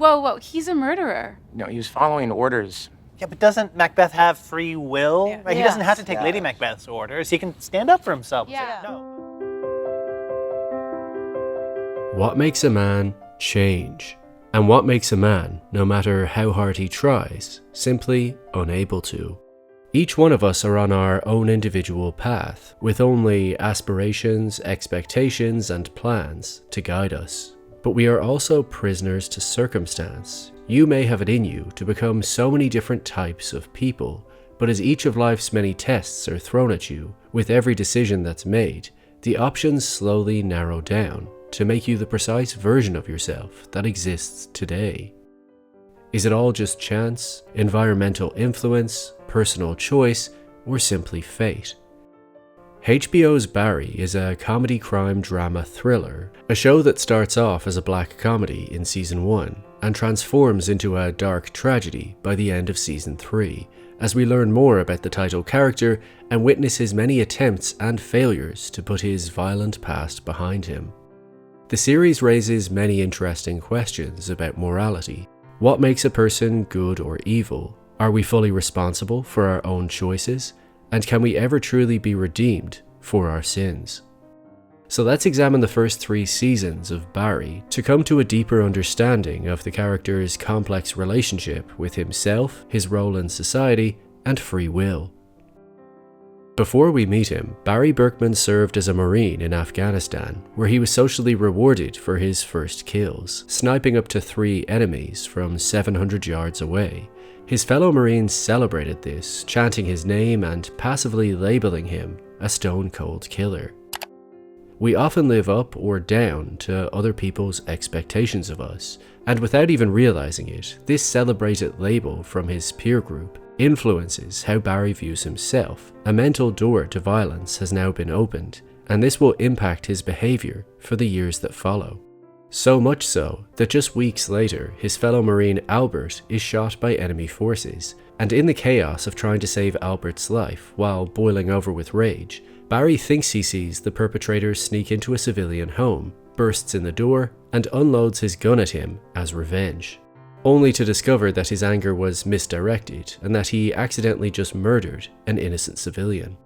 Whoa, he's a murderer. No, he was following orders. Yeah, but doesn't Macbeth have free will? Yeah. Right? He doesn't have to take Lady Macbeth's orders. He can stand up for himself. Yeah. Say, no. What makes a man change? And what makes a man, no matter how hard he tries, simply unable to? Each one of us are on our own individual path, with only aspirations, expectations, and plans to guide us. But we are also prisoners to circumstance. You may have it in you to become so many different types of people, but as each of life's many tests are thrown at you, with every decision that's made, the options slowly narrow down to make you the precise version of yourself that exists today. Is it all just chance, environmental influence, personal choice, or simply fate? HBO's Barry is a comedy crime drama thriller, a show that starts off as a black comedy in season 1 and transforms into a dark tragedy by the end of season 3, as we learn more about the title character and witness his many attempts and failures to put his violent past behind him. The series raises many interesting questions about morality. What makes a person good or evil? Are we fully responsible for our own choices? And can we ever truly be redeemed for our sins? So let's examine the first 3 seasons of Barry to come to a deeper understanding of the character's complex relationship with himself, his role in society, and free will. Before we meet him, Barry Berkman served as a Marine in Afghanistan, where he was socially rewarded for his first kills, sniping up to 3 enemies from 700 yards away. His fellow Marines celebrated this, chanting his name and passively labeling him a stone-cold killer. We often live up or down to other people's expectations of us, and without even realizing it, this celebrated label from his peer group influences how Barry views himself. A mental door to violence has now been opened, and this will impact his behavior for the years that follow. So much so that just weeks later, his fellow Marine Albert is shot by enemy forces, and in the chaos of trying to save Albert's life while boiling over with rage, Barry thinks he sees the perpetrators sneak into a civilian home, bursts in the door, and unloads his gun at him as revenge, only to discover that his anger was misdirected and that he accidentally just murdered an innocent civilian.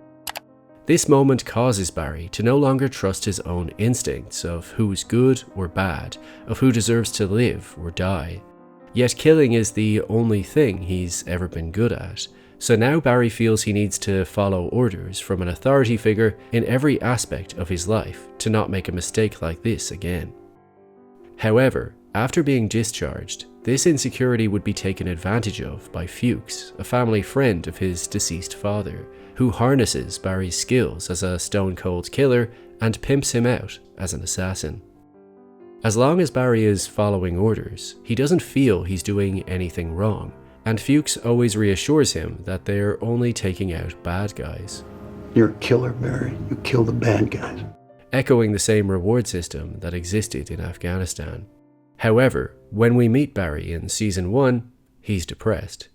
This moment causes Barry to no longer trust his own instincts of who's good or bad, of who deserves to live or die. Yet killing is the only thing he's ever been good at, so now Barry feels he needs to follow orders from an authority figure in every aspect of his life to not make a mistake like this again. However, after being discharged, this insecurity would be taken advantage of by Fuchs, a family friend of his deceased father, who harnesses Barry's skills as a stone-cold killer and pimps him out as an assassin. As long as Barry is following orders, he doesn't feel he's doing anything wrong, and Fuchs always reassures him that they're only taking out bad guys. You're a killer, Barry. You kill the bad guys. Echoing the same reward system that existed in Afghanistan. However, when we meet Barry in season 1, he's depressed.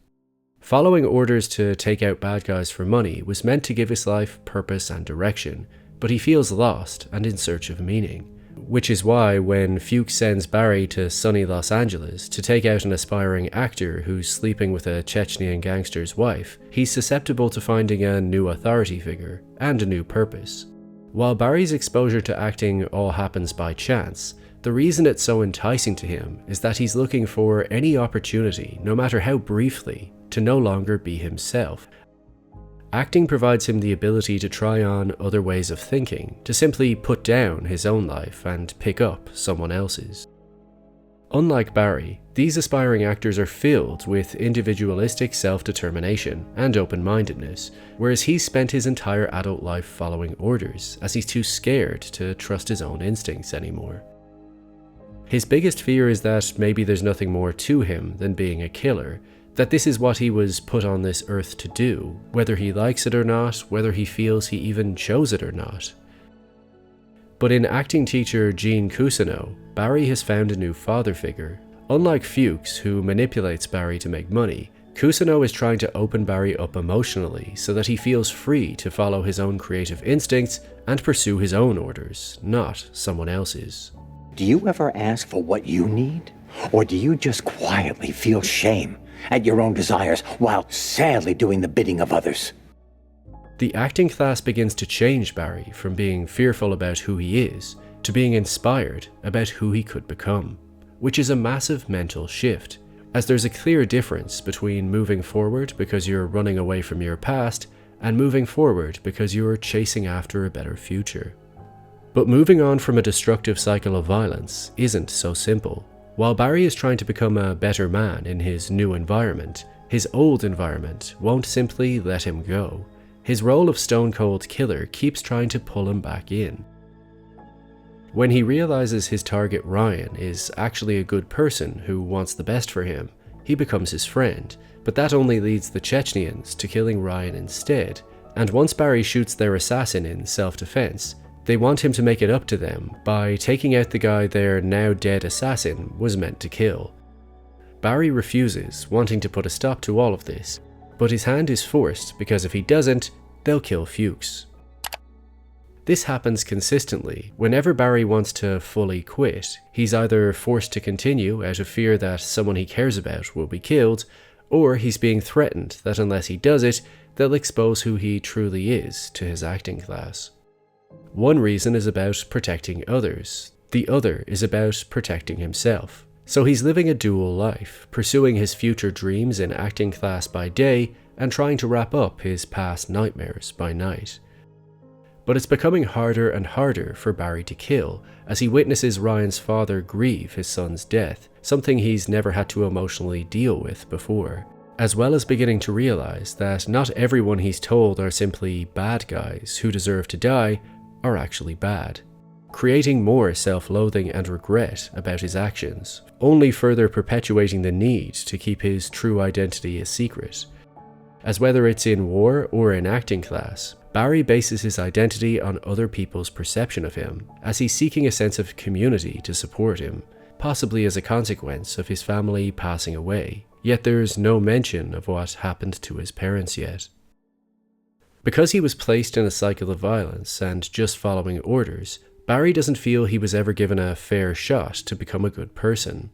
Following orders to take out bad guys for money was meant to give his life purpose and direction, but he feels lost and in search of meaning. Which is why when Fuchs sends Barry to sunny Los Angeles to take out an aspiring actor who's sleeping with a Chechnyan gangster's wife, he's susceptible to finding a new authority figure and a new purpose. While Barry's exposure to acting all happens by chance, the reason it's so enticing to him is that he's looking for any opportunity, no matter how briefly, to no longer be himself. Acting provides him the ability to try on other ways of thinking, to simply put down his own life and pick up someone else's. Unlike Barry, these aspiring actors are filled with individualistic self-determination and open-mindedness, whereas he's spent his entire adult life following orders, as he's too scared to trust his own instincts anymore. His biggest fear is that maybe there's nothing more to him than being a killer, that this is what he was put on this earth to do, whether he likes it or not, whether he feels he even chose it or not. But in acting teacher Gene Cousineau, Barry has found a new father figure. Unlike Fuchs, who manipulates Barry to make money, Cousineau is trying to open Barry up emotionally so that he feels free to follow his own creative instincts and pursue his own orders, not someone else's. Do you ever ask for what you need? Or do you just quietly feel shame at your own desires while sadly doing the bidding of others? The acting class begins to change Barry from being fearful about who he is to being inspired about who he could become, which is a massive mental shift, as there's a clear difference between moving forward because you're running away from your past and moving forward because you're chasing after a better future. But moving on from a destructive cycle of violence isn't so simple. While Barry is trying to become a better man in his new environment, his old environment won't simply let him go. His role of stone-cold killer keeps trying to pull him back in. When he realizes his target Ryan is actually a good person who wants the best for him, he becomes his friend, but that only leads the Chechnyans to killing Ryan instead, and once Barry shoots their assassin in self-defense, they want him to make it up to them by taking out the guy their now dead assassin was meant to kill. Barry refuses, wanting to put a stop to all of this, but his hand is forced because if he doesn't, they'll kill Fuchs. This happens consistently. Whenever Barry wants to fully quit, he's either forced to continue out of fear that someone he cares about will be killed, or he's being threatened that unless he does it, they'll expose who he truly is to his acting class. One reason is about protecting others. The other is about protecting himself. So he's living a dual life, pursuing his future dreams in acting class by day and trying to wrap up his past nightmares by night. But it's becoming harder and harder for Barry to kill as he witnesses Ryan's father grieve his son's death, something he's never had to emotionally deal with before, as well as beginning to realize that not everyone he's told are simply bad guys who deserve to die are actually bad, creating more self-loathing and regret about his actions, only further perpetuating the need to keep his true identity a secret. As whether it's in war or in acting class, Barry bases his identity on other people's perception of him, as he's seeking a sense of community to support him, possibly as a consequence of his family passing away, yet there's no mention of what happened to his parents yet. Because he was placed in a cycle of violence and just following orders, Barry doesn't feel he was ever given a fair shot to become a good person.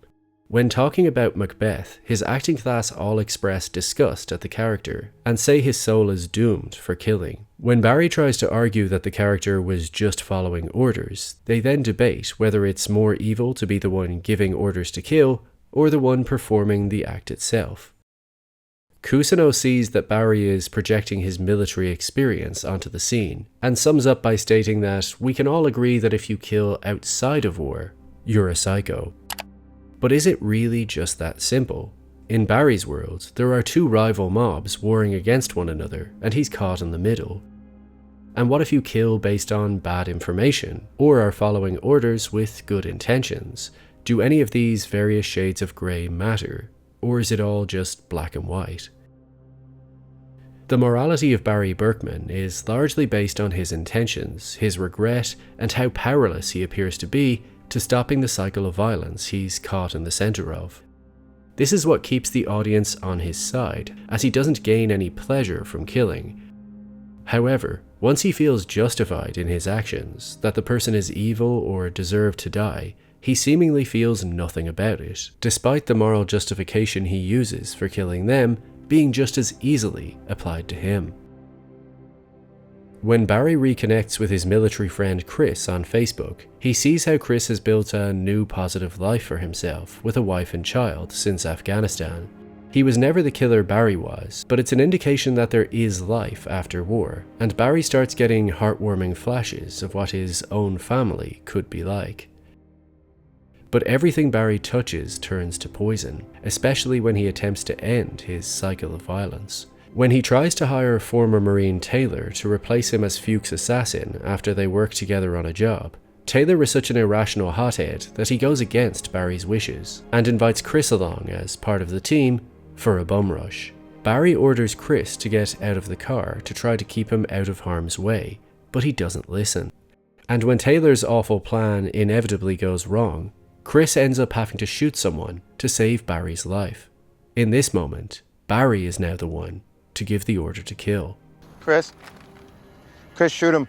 When talking about Macbeth, his acting class all express disgust at the character and say his soul is doomed for killing. When Barry tries to argue that the character was just following orders, they then debate whether it's more evil to be the one giving orders to kill or the one performing the act itself. Cousineau sees that Barry is projecting his military experience onto the scene, and sums up by stating that we can all agree that if you kill outside of war, you're a psycho. But is it really just that simple? In Barry's world, there are two rival mobs warring against one another, and he's caught in the middle. And what if you kill based on bad information, or are following orders with good intentions? Do any of these various shades of grey matter? Or is it all just black and white? The morality of Barry Berkman is largely based on his intentions, his regret, and how powerless he appears to be to stopping the cycle of violence he's caught in the centre of. This is what keeps the audience on his side, as he doesn't gain any pleasure from killing. However, once he feels justified in his actions, that the person is evil or deserved to die, he seemingly feels nothing about it, despite the moral justification he uses for killing them being just as easily applied to him. When Barry reconnects with his military friend Chris on Facebook, he sees how Chris has built a new positive life for himself with a wife and child since Afghanistan. He was never the killer Barry was, but it's an indication that there is life after war, and Barry starts getting heartwarming flashes of what his own family could be like. But everything Barry touches turns to poison, especially when he attempts to end his cycle of violence. When he tries to hire former Marine Taylor to replace him as Fuchs' assassin after they work together on a job, Taylor is such an irrational hothead that he goes against Barry's wishes, and invites Chris along as part of the team for a bum rush. Barry orders Chris to get out of the car to try to keep him out of harm's way, but he doesn't listen. And when Taylor's awful plan inevitably goes wrong, Chris ends up having to shoot someone to save Barry's life. In this moment, Barry is now the one to give the order to kill. Chris, shoot him.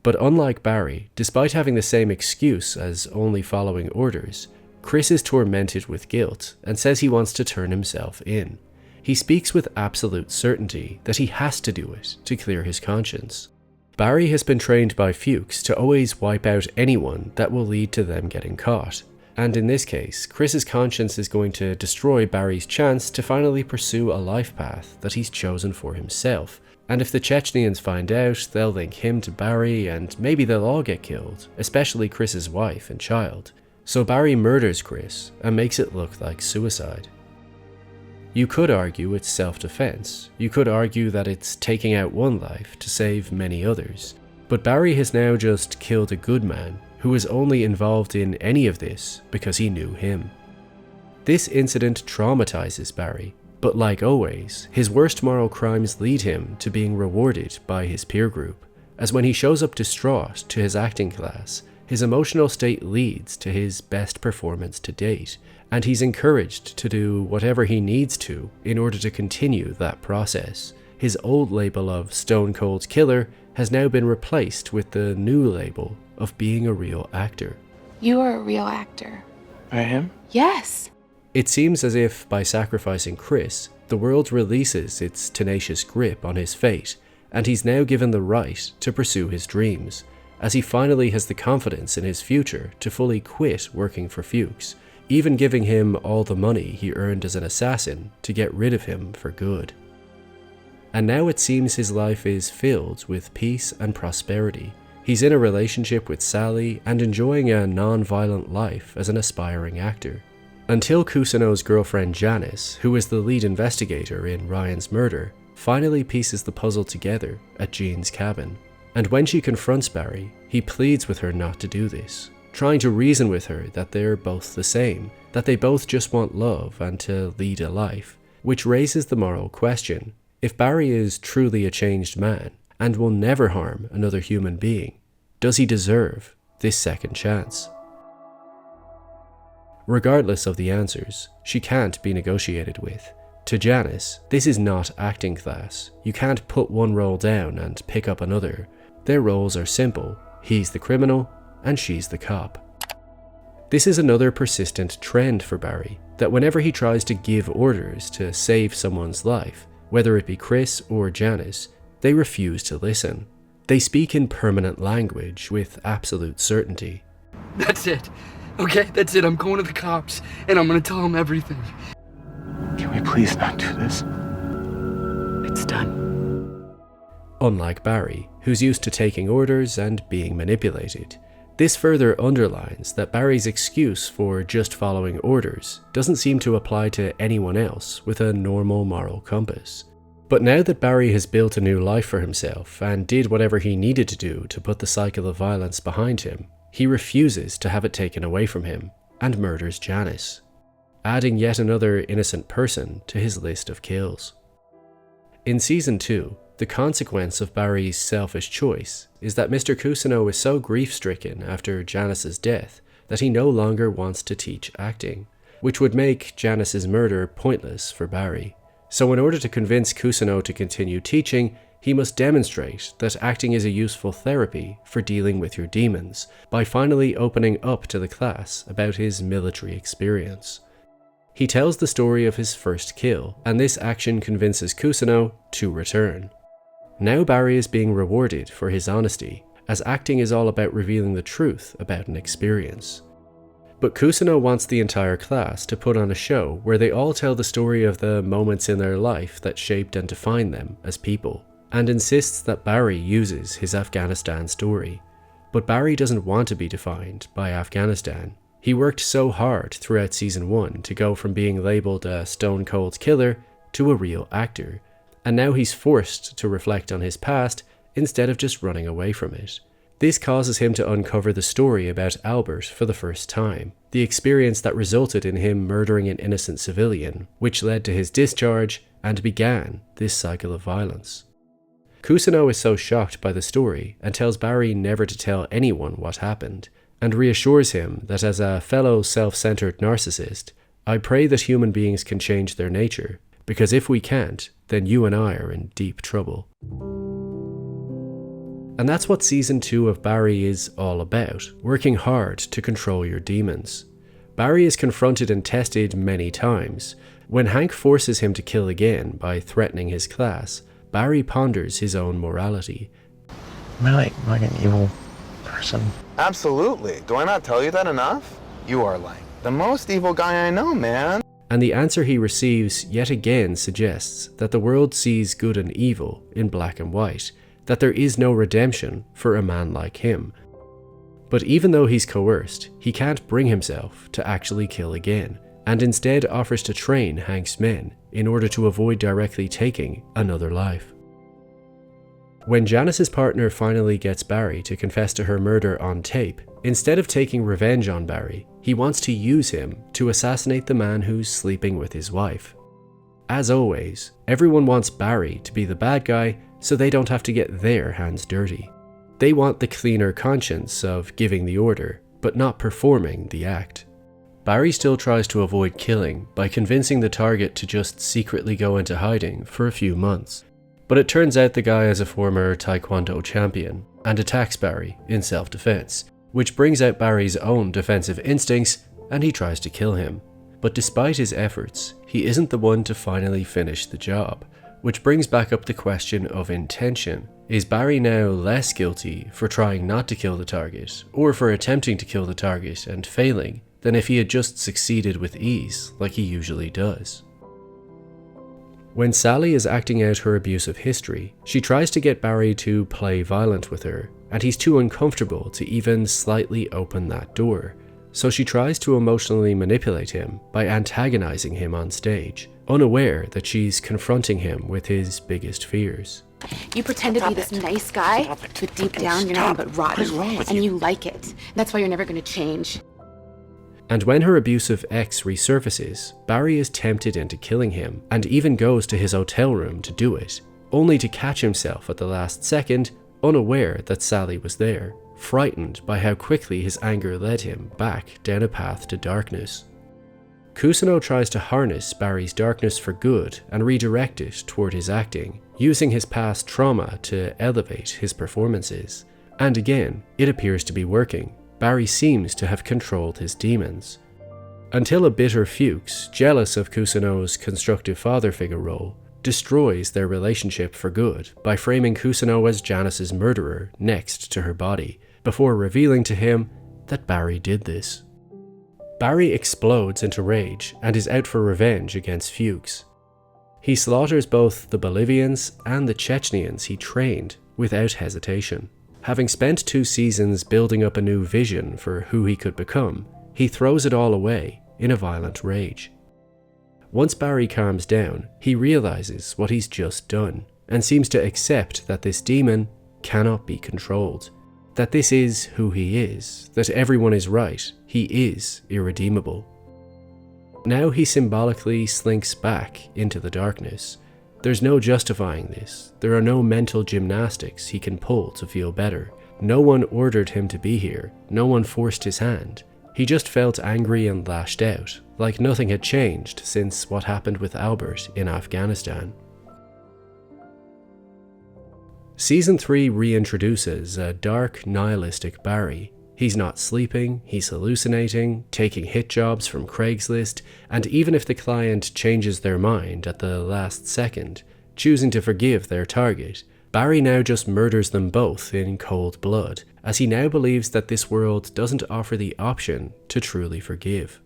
But unlike Barry, despite having the same excuse as only following orders, Chris is tormented with guilt and says he wants to turn himself in. He speaks with absolute certainty that he has to do it to clear his conscience. Barry has been trained by Fuchs to always wipe out anyone that will lead to them getting caught. And in this case, Chris's conscience is going to destroy Barry's chance to finally pursue a life path that he's chosen for himself. And if the Chechnyans find out, they'll link him to Barry and maybe they'll all get killed, especially Chris's wife and child. So Barry murders Chris and makes it look like suicide. You could argue it's self-defense. You could argue that it's taking out one life to save many others. But Barry has now just killed a good man who was only involved in any of this because he knew him. This incident traumatizes Barry, but like always, his worst moral crimes lead him to being rewarded by his peer group, as when he shows up distraught to his acting class, his emotional state leads to his best performance to date, and he's encouraged to do whatever he needs to in order to continue that process. His old label of Stone Cold Killer has now been replaced with the new label of being a real actor. You are a real actor. I am? Yes. It seems as if, by sacrificing Chris, the world releases its tenacious grip on his fate, and he's now given the right to pursue his dreams, as he finally has the confidence in his future to fully quit working for Fuchs, even giving him all the money he earned as an assassin to get rid of him for good. And now it seems his life is filled with peace and prosperity. He's in a relationship with Sally and enjoying a non-violent life as an aspiring actor. Until Cousineau's girlfriend Janice, who is the lead investigator in Ryan's murder, finally pieces the puzzle together at Jean's cabin. And when she confronts Barry, he pleads with her not to do this, trying to reason with her that they're both the same, that they both just want love and to lead a life, which raises the moral question: if Barry is truly a changed man and will never harm another human being, does he deserve this second chance? Regardless of the answers, she can't be negotiated with. To Janice, this is not acting class. You can't put one role down and pick up another. Their roles are simple. He's the criminal and she's the cop. This is another persistent trend for Barry, that whenever he tries to give orders to save someone's life, whether it be Chris or Janice, they refuse to listen. They speak in permanent language with absolute certainty. That's it. Okay, that's it. I'm going to the cops, and I'm going to tell them everything. Can we please not do this? It's done. Unlike Barry, who's used to taking orders and being manipulated, this further underlines that Barry's excuse for just following orders doesn't seem to apply to anyone else with a normal moral compass. But now that Barry has built a new life for himself and did whatever he needed to do to put the cycle of violence behind him, he refuses to have it taken away from him and murders Janice, adding yet another innocent person to his list of kills. In Season 2, the consequence of Barry's selfish choice is that Mr. Cousineau is so grief-stricken after Janice's death that he no longer wants to teach acting, which would make Janice's murder pointless for Barry. So in order to convince Cousineau to continue teaching, he must demonstrate that acting is a useful therapy for dealing with your demons by finally opening up to the class about his military experience. He tells the story of his first kill, and this action convinces Cousineau to return. Now Barry is being rewarded for his honesty, as acting is all about revealing the truth about an experience. But Cousineau wants the entire class to put on a show where they all tell the story of the moments in their life that shaped and defined them as people, and insists that Barry uses his Afghanistan story. But Barry doesn't want to be defined by Afghanistan. He worked so hard throughout Season 1 to go from being labelled a stone cold killer to a real actor, and now he's forced to reflect on his past instead of just running away from it. This causes him to uncover the story about Albert for the first time, the experience that resulted in him murdering an innocent civilian, which led to his discharge and began this cycle of violence. Cousineau is so shocked by the story and tells Barry never to tell anyone what happened, and reassures him that as a fellow self-centered narcissist, I pray that human beings can change their nature, because if we can't, then you and I are in deep trouble. And that's what Season 2 of Barry is all about, working hard to control your demons. Barry is confronted and tested many times. When Hank forces him to kill again by threatening his class, Barry ponders his own morality. Am I like an evil person? Absolutely. Do I not tell you that enough? You are like the most evil guy I know, man. And the answer he receives yet again suggests that the world sees good and evil in black and white, that there is no redemption for a man like him. But even though he's coerced, he can't bring himself to actually kill again, and instead offers to train Hank's men in order to avoid directly taking another life. When Janice's partner finally gets Barry to confess to her murder on tape, instead of taking revenge on Barry, he wants to use him to assassinate the man who's sleeping with his wife. As always, everyone wants Barry to be the bad guy so they don't have to get their hands dirty. They want the cleaner conscience of giving the order, but not performing the act. Barry still tries to avoid killing by convincing the target to just secretly go into hiding for a few months. But it turns out the guy is a former Taekwondo champion and attacks Barry in self-defense, which brings out Barry's own defensive instincts and he tries to kill him. But despite his efforts, he isn't the one to finally finish the job, which brings back up the question of intention. Is Barry now less guilty for trying not to kill the target, or for attempting to kill the target and failing, than if he had just succeeded with ease like he usually does? When Sally is acting out her abusive history, she tries to get Barry to play violent with her, and he's too uncomfortable to even slightly open that door. So she tries to emotionally manipulate him by antagonizing him on stage, unaware that she's confronting him with his biggest fears. You pretend to be this nice guy, but deep down you're nothing but rotten, and you like it. That's why you're never going to change. And when her abusive ex resurfaces, Barry is tempted into killing him and even goes to his hotel room to do it, only to catch himself at the last second, unaware that Sally was there, frightened by how quickly his anger led him back down a path to darkness. Kusano tries to harness Barry's darkness for good and redirect it toward his acting, using his past trauma to elevate his performances. And again, it appears to be working. Barry seems to have controlled his demons. Until a bitter Fuchs, jealous of Kusano's constructive father figure role, destroys their relationship for good by framing Kusano as Janice's murderer next to her body, before revealing to him that Barry did this. Barry explodes into rage and is out for revenge against Fuchs. He slaughters both the Bolivians and the Chechnyans he trained without hesitation. Having spent 2 seasons building up a new vision for who he could become, he throws it all away in a violent rage. Once Barry calms down, he realizes what he's just done, and seems to accept that this demon cannot be controlled, that this is who he is, that everyone is right, he is irredeemable. Now he symbolically slinks back into the darkness. There's no justifying this. There are no mental gymnastics he can pull to feel better. No one ordered him to be here. No one forced his hand. He just felt angry and lashed out, like nothing had changed since what happened with Albert in Afghanistan. Season 3 reintroduces a dark, nihilistic Barry. He's not sleeping, he's hallucinating, taking hit jobs from Craigslist, and even if the client changes their mind at the last second, choosing to forgive their target, Barry now just murders them both in cold blood, as he now believes that this world doesn't offer the option to truly forgive.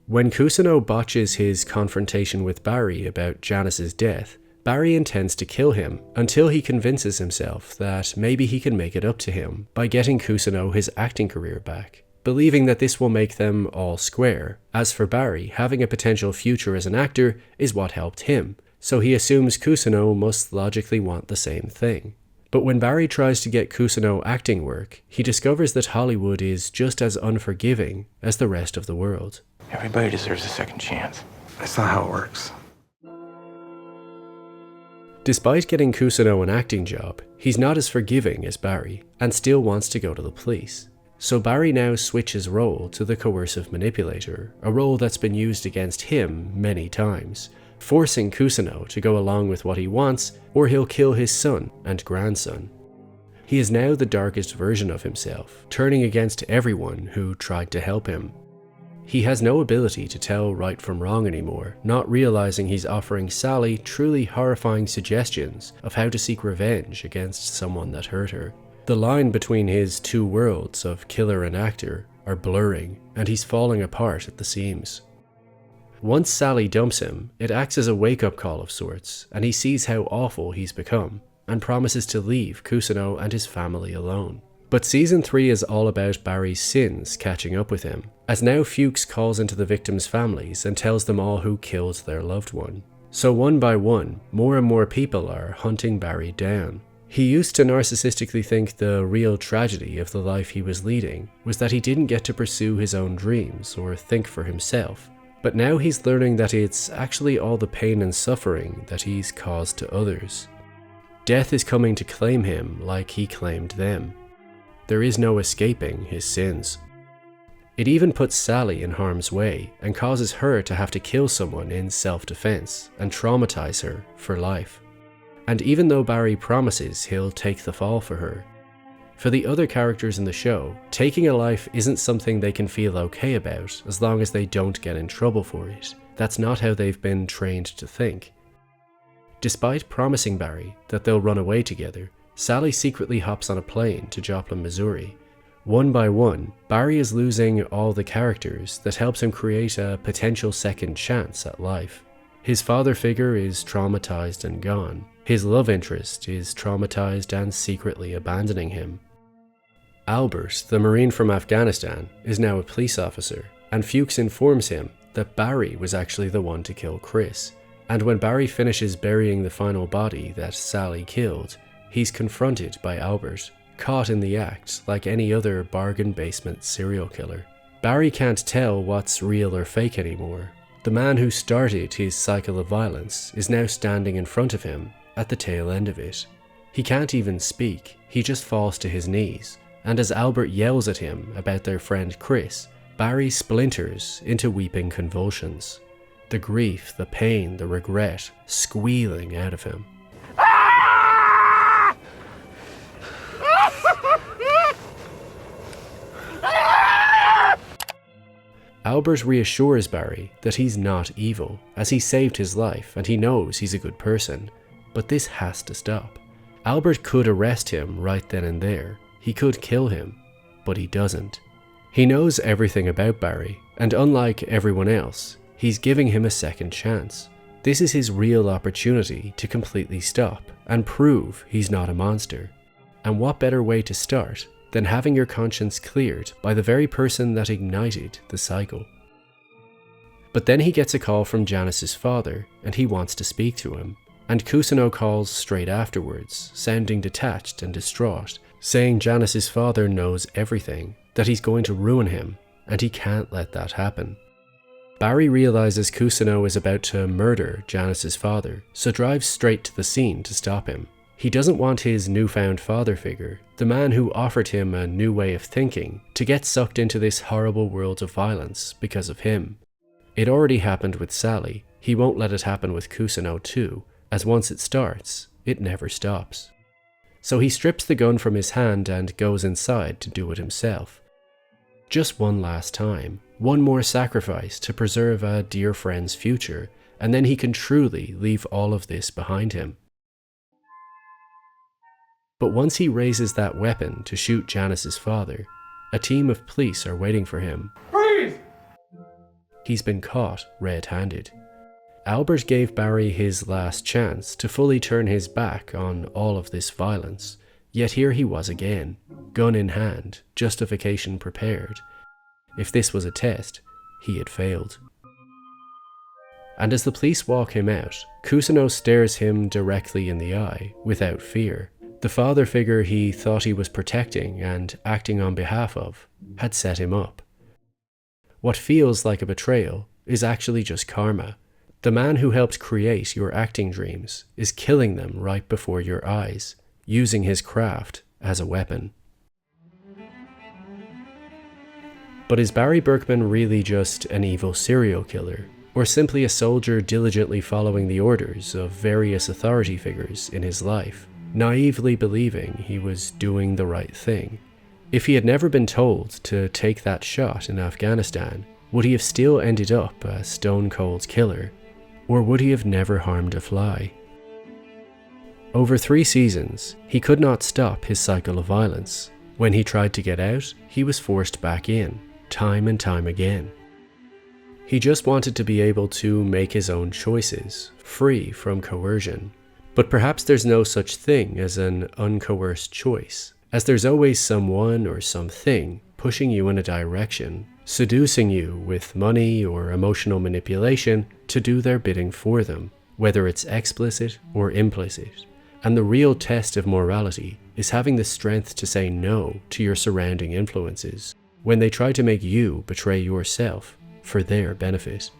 When Kusano botches his confrontation with Barry about Janice's death, Barry intends to kill him until he convinces himself that maybe he can make it up to him by getting Kusano his acting career back, believing that this will make them all square. As for Barry, having a potential future as an actor is what helped him, so he assumes Kusano must logically want the same thing. But when Barry tries to get Kusano acting work, he discovers that Hollywood is just as unforgiving as the rest of the world. Everybody deserves a second chance. That's not how it works. Despite getting Kusano an acting job, he's not as forgiving as Barry, and still wants to go to the police. So Barry now switches role to the coercive manipulator, a role that's been used against him many times, forcing Kusano to go along with what he wants, or he'll kill his son and grandson. He is now the darkest version of himself, turning against everyone who tried to help him. He has no ability to tell right from wrong anymore, not realizing he's offering Sally truly horrifying suggestions of how to seek revenge against someone that hurt her. The line between his two worlds of killer and actor are blurring, and he's falling apart at the seams. Once Sally dumps him, it acts as a wake-up call of sorts, and he sees how awful he's become, and promises to leave Kusuno and his family alone. But Season 3 is all about Barry's sins catching up with him, as now Fuchs calls into the victims' families and tells them all who killed their loved one. So one by one, more and more people are hunting Barry down. He used to narcissistically think the real tragedy of the life he was leading was that he didn't get to pursue his own dreams or think for himself. But now he's learning that it's actually all the pain and suffering that he's caused to others. Death is coming to claim him like he claimed them. There is no escaping his sins. It even puts Sally in harm's way and causes her to have to kill someone in self-defense and traumatize her for life. And even though Barry promises he'll take the fall for her, for the other characters in the show, taking a life isn't something they can feel okay about as long as they don't get in trouble for it. That's not how they've been trained to think. Despite promising Barry that they'll run away together, Sally secretly hops on a plane to Joplin, Missouri. One by one, Barry is losing all the characters that helps him create a potential second chance at life. His father figure is traumatized and gone. His love interest is traumatized and secretly abandoning him. Albert, the Marine from Afghanistan, is now a police officer, and Fuchs informs him that Barry was actually the one to kill Chris. And when Barry finishes burying the final body that Sally killed, he's confronted by Albert, caught in the act like any other bargain basement serial killer. Barry can't tell what's real or fake anymore. The man who started his cycle of violence is now standing in front of him at the tail end of it. He can't even speak, he just falls to his knees, and as Albert yells at him about their friend Chris, Barry splinters into weeping convulsions. The grief, the pain, the regret squealing out of him. Albert reassures Barry that he's not evil, as he saved his life and he knows he's a good person. But this has to stop. Albert could arrest him right then and there. He could kill him, but he doesn't. He knows everything about Barry, and unlike everyone else, he's giving him a second chance. This is his real opportunity to completely stop and prove he's not a monster. And what better way to start than having your conscience cleared by the very person that ignited the cycle? But then he gets a call from Janice's father, and he wants to speak to him. And Kusuno calls straight afterwards, sounding detached and distraught, saying Janice's father knows everything, that he's going to ruin him, and he can't let that happen. Barry realizes Kusuno is about to murder Janice's father, so drives straight to the scene to stop him. He doesn't want his newfound father figure, the man who offered him a new way of thinking, to get sucked into this horrible world of violence because of him. It already happened with Sally. He won't let it happen with Kusuno too, as once it starts, it never stops. So he strips the gun from his hand and goes inside to do it himself. Just one last time, one more sacrifice to preserve a dear friend's future, and then he can truly leave all of this behind him. But once he raises that weapon to shoot Janice's father, a team of police are waiting for him. Freeze! He's been caught red-handed. Albert gave Barry his last chance to fully turn his back on all of this violence, yet here he was again, gun in hand, justification prepared. If this was a test, he had failed. And as the police walk him out, Kusuno stares him directly in the eye, without fear. The father figure he thought he was protecting and acting on behalf of had set him up. What feels like a betrayal is actually just karma. The man who helped create your acting dreams is killing them right before your eyes, using his craft as a weapon. But is Barry Berkman really just an evil serial killer, or simply a soldier diligently following the orders of various authority figures in his life, naively believing he was doing the right thing? If he had never been told to take that shot in Afghanistan, Would he have still ended up a stone-cold killer? Or would he have never harmed a fly? Over 3 seasons, he could not stop his cycle of violence. When he tried to get out, he was forced back in, time and time again. He just wanted to be able to make his own choices, free from coercion. But perhaps there's no such thing as an uncoerced choice, as there's always someone or something pushing you in a direction, seducing you with money or emotional manipulation to do their bidding for them, whether it's explicit or implicit. And the real test of morality is having the strength to say no to your surrounding influences when they try to make you betray yourself for their benefit.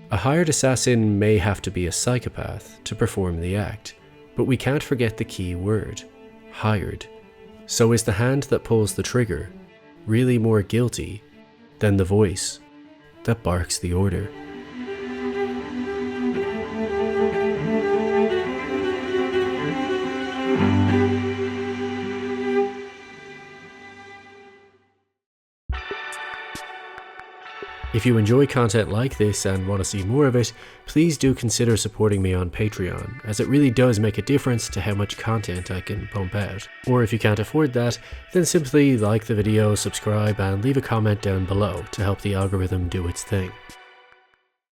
A hired assassin may have to be a psychopath to perform the act, but we can't forget the key word, hired. So is the hand that pulls the trigger really more guilty than the voice that barks the order? If you enjoy content like this and want to see more of it, please do consider supporting me on Patreon, as it really does make a difference to how much content I can pump out. Or if you can't afford that, then simply like the video, subscribe, and leave a comment down below to help the algorithm do its thing.